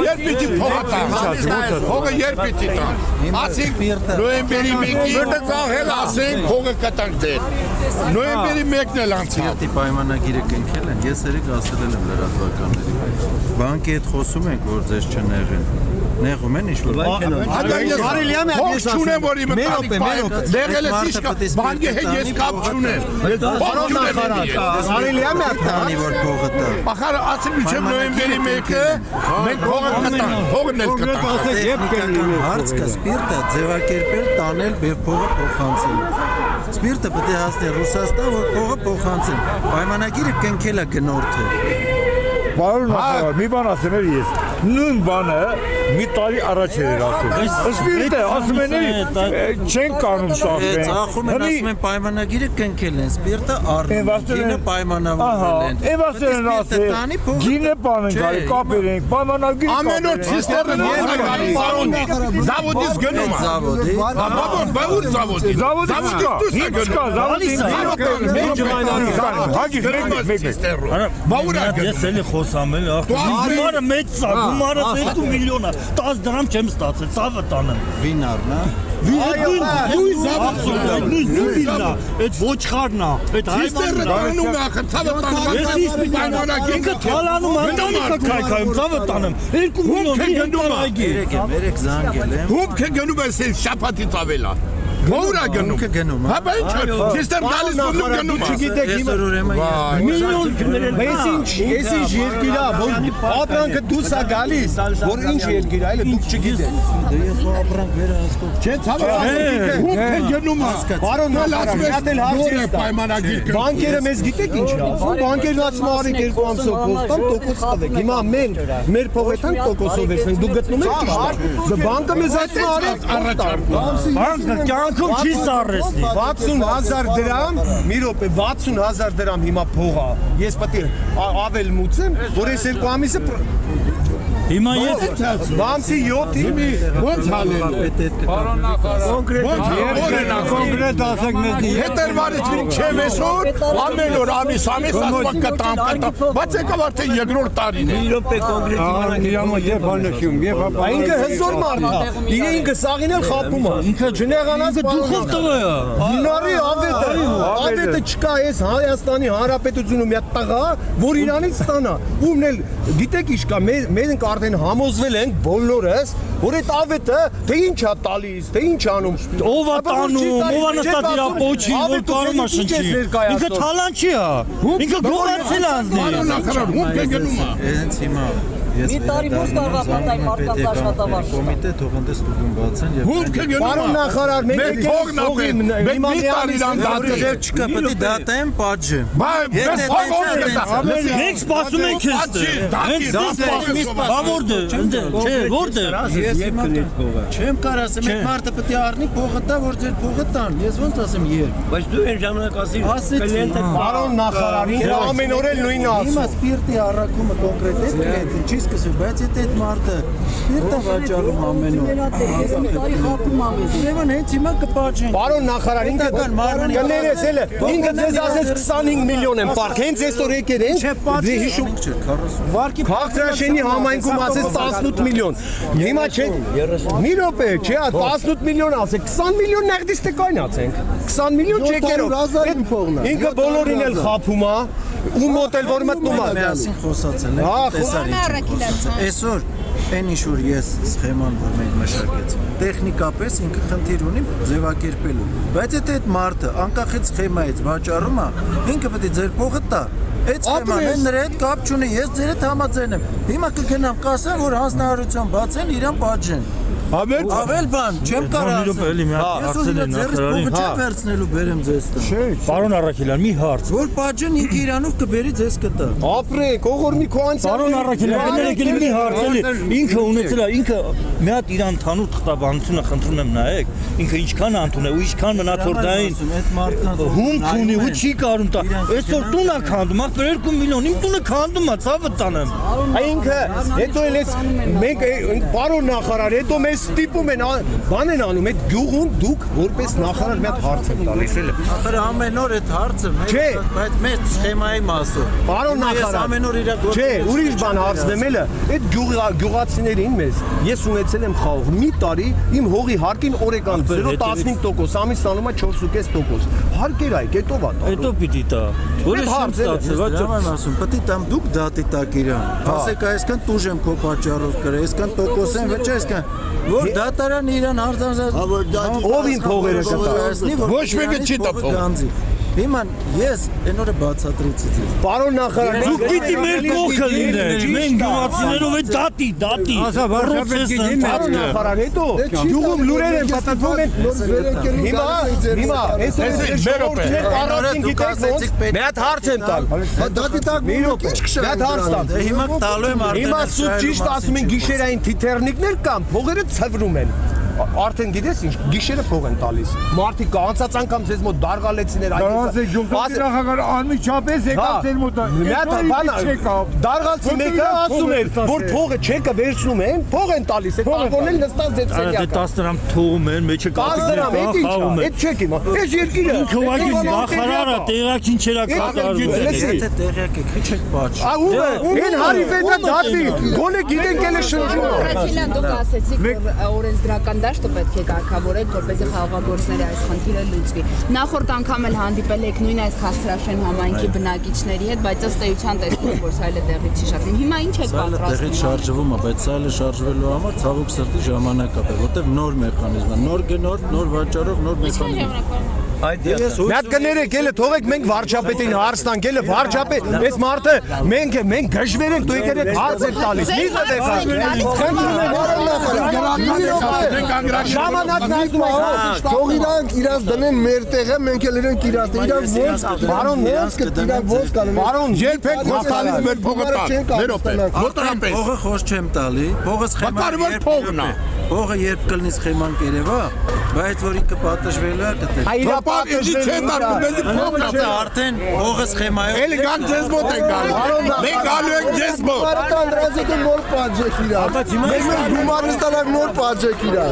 Yer piti poğatan. Poğu yer piti tan. Asik noyemberi meki. Burada zahel asik poğu katan der. Noyemberi mekne lançı. Սպիրտի պայմանագիրը կնքել են, ես երեք ասել եմ լրատվականներին։ Բանկի հետ խոսում ենք, որ ձեզ չներեն։ Նեղում են ինչ-որ Հող չունեմ, որ իմ նեղել ես իշկա, բանկի հետ ես կապ չունեմ։ Պարոն նախարար, Արիլյա տանի, որ փողը տա։ Ախար ասեմ իչեմ նոյեմբերի մեկը, մենք փողը կտան, փողն էլ կտան։ Տեխնիկական հարց կա, սպիրտը ձևակերպել, տանել և փողը փոխանցել։ Սպիրտը պետք է հասնի Ռուսաստան, որ փողը փոխանցեն։ Պայմանագիրը կնքել է գնորդը։ Պարոն նախարար, մի բան ասեմ էլ ես, նույն բանը մի տարի առաջ էր ասում։ Սպիրտը ասում են չեն կանում ծախեն։ Ծախում են, ասում են պայմանագիրը կնքել են, սպիրտը առնում, գինը պայմանավորվել են։ Եվ ասել են ասել, գինը պանեն գալի, կապեր ենք, պայմանագիր Ամեն օր ցիստերն գալի, զավոդից գնում է։ Բավուր զավոդից։ Զավոդից դուս է գնում։ Խոսամել, գումարը մեծ է, գումարը 2 միլիոն է, 10 դրամ չեմ ստացել, ցավը տանեմ։ Վինարն է։ Նույն զավոդն է, այդ ոչխարն է, այդ Ցիստերը տանում է, ախր ցավը տանում։ Ինքը թալանում է, ընտանիքը քայքայում, ցավը տանեմ։ 2 միլիոն Երեք զանգել եմ։ Հում կը գնում ես շապատից ավելա։ Գորա գնում։ Հա բա ինչ է։ Ցիստեր գալիս գնում։ Չգիտեք հիմա միլիոն քներել։ Ես ինչ երկիր է, որ ապրանքը դուրս է գալիս, որ ինչ երկիր է, այլ դուք չգիտեք։ Դե ես ապրանք վերահսկող Չէ, ցավը Հում կը գնում է։ Բարոն նախարար, նոր պայմանագիր կը։ Բանկերը մեզ գիտեք ինչ է։ Բանկերն ասում են արեք 2 ամսով փոխտան տոկոս տվեք։ Հիմա մենք մեր փողետան տոկոսով վերցնենք։ Դուք գտնում եք ճիշտ։ Բանկը մեզ ասում է արեք Բանկը կյանքում չի սարրեսնի։ 60,000 դրամ, մի րոպե, 60,000 դրամ հիմա փող է։ Ես պետք է ավել մուծեմ, որ այս 2 ամիսը Հիմա ես բամսի 7-ի ոնց հալելու։ Պարոն կոնկրետ ասեք մեզ Հետերվարից մինչև այսօր ամեն օր ամիս ասում կտամ։ Բայց եկավ արդեն երկրորդ տարին է։ Ինքը հզոր մարդ է։ Ինքը սաղին էլ խապում է։ Ինքը չնեղանած դուխով տղա է։ Դինարի ավետը չկա այս Հայաստանի Հանրապետությունում մի հատ տղա, որ իրանից ստանա։ Ումն էլ գիտեք ինչ կա, մենք արդեն համոզվել ենք բոլորս, որ այդ ավետը թե ինչ է տալիս, թե ինչ անում։ Ով է տանում, ով է նստած իր պոչին, որ կարում է շնչի։ Ինքը թալանչի է։ Ինքը գողացել է անձնի։ Պարոն նախարար, հում կը գնում է։ Հենց հիմա Մի տարի ոնց կարող է պատահի մարդկանց աշխատավարձ։ Կոմիտե թողնտես ստուգում բացեն եւ Հում կը գնում է։ Պարոն նախարար, մենք փողն ապեն։ Մենք մի տարի դատել չկա, պետք է դատեն պատժը։ Բայց Մենք սպասում ենք քեզ։ Բա որտե՞ղ։ Չէ, որտե՞ղ։ Ես հիմա չեմ կարող ասեմ, այդ մարդը պետք է առնի փողը տա, որ ձեր փողը տան։ Ես ոնց ասեմ երբ։ Բայց դու այն ժամանակ ասի Պարոն նախարար, ինքը ամեն օր էլ նույնը ասում։ Հիմա սպիրտի առաքումը կոնկրետ է կլիենտին չի սկսում, բայց այդ մարդը սպիրտը վաճառում ամեն օր։ Մի տարի խապում ամ։ Ուրեմն հենց հիմա կպաճեն։ Պարոն նախարար, ինքը կներես էլ ինքը ձեզ ասեց 25 միլիոն են պարկ, հենց այսօր եկել են, դե հիշում Վարկի Քաղաքաշենի համայնքում ասեց 18 միլիոն։ Հիմա չէ, մի րոպե, չէ, 18 միլիոն ասեք, 20 միլիոն նեղդից թե կայնացենք։ 20 միլիոն չեկերով։ Ինքը բոլորին էլ խափում է, ու մոտ էլ որ մտնում է։ Միասին խոսացել ենք, տեսարի։ Այսօր այն ինչ որ ես սխեման որ մենք մշակեցինք, տեխնիկապես ինքը խնդիր ունի ձևակերպելու։ Բայց այդ մարդը անկախ այդ սխեմայից վաճառում է, ինքը պետք է ձեր փողը տա։ Այդ սխեման նրա հետ կապ չունի, ես ձեր հետ համաձայն եմ։ Հիմա կգնամ կասեմ, որ հանձնարարություն բացեն, իրան պատժեն։ Ավել բան, չեմ կարող Ես ուզում եմ ձերս փողը չեմ վերցնելու բերեմ ձեզ տա։ Պարոն Առաքելյան, մի հարց։ Որ պատժեն ինքը իրանով կբերի ձեզ կտա։ Ապրեք, ողորմի քո անցյալ։ Պարոն Առաքելյան, եկել մի հարց էլի։ Ինքը ունեցել է, ինքը մի հատ իր ընդհանուր թղթաբանությունը խնդրում եմ նայեք։ Ինքը ինչքան անտուն է ու ինչքան մնացորդային այդ մարդկանց հումք ունի ու չի կարում տա։ Այսօր տուն է քանդում, ախր 2 միլիոն, իմ տունը քանդում է, ցավը տանեմ։ Ինքը հետո էլ էս մենք պարոն նախարար, հետո մեզ ստիպում են բան են անում այդ գյուղում դուք որպես նախարար մի հատ հարց եք տալիս էլի։ Ախր ամեն օր այդ հարցը Չէ։ բայց մեր սխեմայի մասը։ Պարոն նախարար, ամեն օր իր չէ, ուրիշ բան հարցնեմ էլը, այդ գյուղացիներին մեզ, ես ունեցել եմ խաղող, մի տարի իմ հողի հարկին օրեկան 0.15%, ամիս ստանում է 4.5%, հարկեր այք, հետով է տա։ Հետո պիտի տա։ Որը շուտ ստացել, Դրամ եմ ասում, պետք է տամ դուք դատի տակ իրան։ Ասեք այսքան տուժ եմ քո պատճառով կրել, այսքան տոկոս եմ, ոչ այսքան որ դատարան իրան արձանած Ով իմ փողերը կտա։ Ոչ մեկը չի տա փող։ Հիմա ես այն օրը բացատրեցի ձեզ։ Պարոն նախարար, Դուք պիտի մեր կողքը լինեք։ Մենք գյուղացիներով է դատի։ Ասա վարշապետի պարոն նախարար, հետո գյուղում լուրեր են պատտվում են հիմա առաջին գիտեք ոնց մի հատ հարց եմ տալ։ Դատի տակ մի հատ հարց տալ։ Հիմա տալու եմ արդեն։ Հիմա սուտ ճիշտ ասում են գիշերային թիթեռնիկներ կամ փողերը ցվրում են։ Արդեն գիտես ինչ գիշերը փող են տալիս։ Մարդիկ անցած անգամ ձեզ մոտ դարգալեցիներ Դրանց է գյուղի նախագահը անմիջապես եկավ ձեր մոտ։ Դարգալցի մեկը ասում էր, որ փողը չեկը վերցնում են, փող են տալիս, այդ բանկորներ նստած ձեր Դե սենյակը։ 10 դրամ թողում են, մեջը 10 դրամ, այդ ի՞նչ է։ Այդ չեք իմա։ Այս երկիրը։ Քովագի նախարարը տեղակին չերա կատարում։ Եթե տեղյակ եք, քիչ եք պատժ։ Ահու է, այն հարիվետը դատի, գոնե գիտենք էլ է շրջում։ Առաջինը դուք ասեցիք, որ օրենսդրական դաշտը պետք է կարգավորեք, որպեսզի խաղաղագործների այս խնդիրը լուծվի։ Նախորդ անգամ էլ հանդիպել եք նույն այս Քաստրաշեն համայնքի բնակիչների հետ, բայց ըստ էության տեսնում որ սա էլ տեղից չի շարժվում։ Հիմա ինչ եք Տեղից պատրաստում։ շարժվում է, բայց սա էլ շարժվելու համար ցավոք սրտի ժամանակ է, որտեղ նոր մեխանիզմ է, նոր գնոր, նոր վաճառող, նոր մեխանիզմ։ Մի հատ կներեք, ելը թողեք մենք վարչապետին հարց տանք, ելը վարչապետ, այս մարդը մենք գժվեր ենք, դու եկել եք հարց եք տալիս։ Մի դեպք։ Ժամանակն այդում է։ Թող իրանք իրաց դնեն մեր տեղը, մենք էլ իրենք իրաց տեղը, իրանք ոնց, Բարոն, ոնց կտինան, ոնց կանեն։ Բարոն, Երբեք ոնց տալիս մեր փողը տալ։ Մեր օպեր։ Մոտորապես։ Փողը խոս չեմ տալի, փողը Կարևոր փողն է։ Փողը երբ կլինի սխեման կերևա, բայց որ ինքը պատժվելու է կտել։ Պապա ինչի՞ չէ տալու, մենք փողն է։ Արդեն փողը սխեմայով Էլ գան ձեզ մոտ են գալու։ Մենք գալու ենք ձեզ մոտ։ Բարեկան դրածեք նոր պատժեք իրան։ Մենք գումարը ստանանք նոր պատժեք իրան։